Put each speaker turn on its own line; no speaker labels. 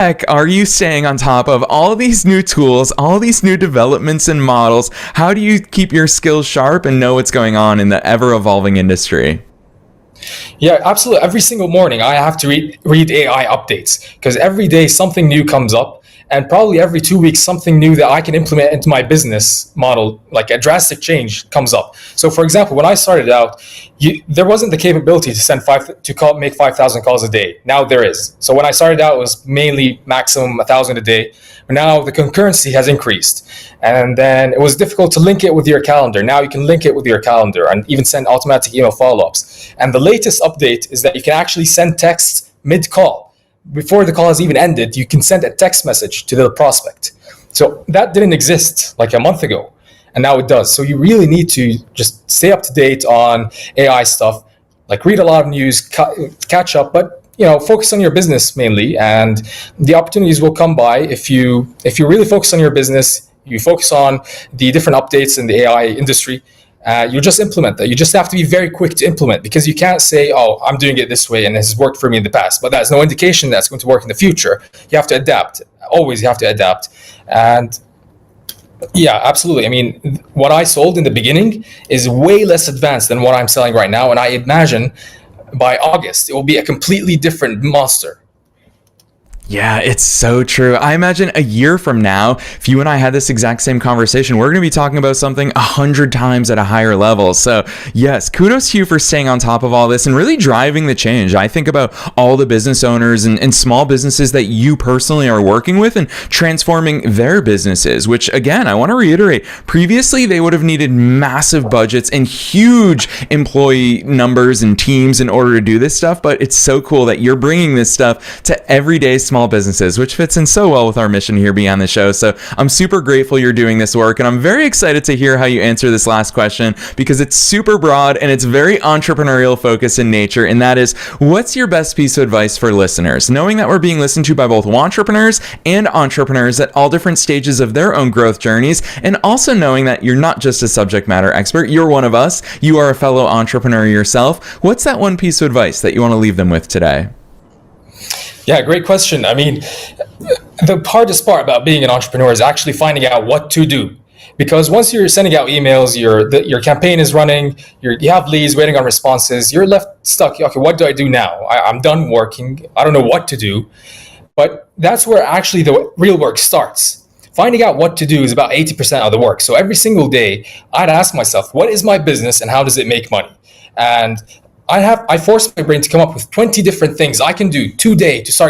heck are you staying on top of all these new tools, all these new developments and models? How do you keep your skills sharp and know what's going on in the ever-evolving industry?
Yeah, absolutely. Every single morning, I have to read AI updates because every day something new comes up, and probably every 2 weeks something new that I can implement into my business model, like a drastic change, comes up. So, for example, when I started out, there wasn't the capability to make 5,000 calls a day. Now there is. So when I started out, it was mainly maximum 1,000 a day. But now the concurrency has increased, and then it was difficult to link it with your calendar. Now you can link it with your calendar and even send automatic email follow-ups. And the latest update is that you can actually send texts mid-call. Before the call has even ended, you can send a text message to the prospect. So that didn't exist like a month ago, and now it does. So you really need to just stay up to date on AI stuff, like read a lot of news, catch up, but focus on your business mainly, and the opportunities will come by if you really focus on your business. You focus on the different updates in the AI industry. You just implement that. You just have to be very quick to implement, because you can't say, "Oh, I'm doing it this way and this has worked for me in the past," but that's no indication that's going to work in the future. You have to adapt. Always, you have to adapt. And yeah, absolutely. I mean, what I sold in the beginning is way less advanced than what I'm selling right now, and I imagine by August it will be a completely different monster.
Yeah, it's so true. I imagine a year from now, if you and I had this exact same conversation, we're going to be talking about something 100 times at a higher level. So yes, kudos to you for staying on top of all this and really driving the change. I think about all the business owners and small businesses that you personally are working with and transforming their businesses, which again, I want to reiterate, previously they would have needed massive budgets and huge employee numbers and teams in order to do this stuff. But it's so cool that you're bringing this stuff to everyday small businesses, which fits in so well with our mission here Beyond the Show. So I'm super grateful you're doing this work, and I'm very excited to hear how you answer this last question, because it's super broad and it's very entrepreneurial focused in nature, and that is, what's your best piece of advice for listeners? Knowing that we're being listened to by both entrepreneurs and entrepreneurs at all different stages of their own growth journeys, and also knowing that you're not just a subject matter expert, you're one of us, you are a fellow entrepreneur yourself. What's that one piece of advice that you want to leave them with today?
Yeah, great question. I mean, the hardest part about being an entrepreneur is actually finding out what to do. Because once you're sending out emails, your campaign is running, you have leads waiting on responses, you're left stuck. Okay, what do I do now? I'm done working. I don't know what to do. But that's where actually the real work starts. Finding out what to do is about 80% of the work. So every single day, I'd ask myself, what is my business and how does it make money? And I forced my brain to come up with 20 different things I can do today to start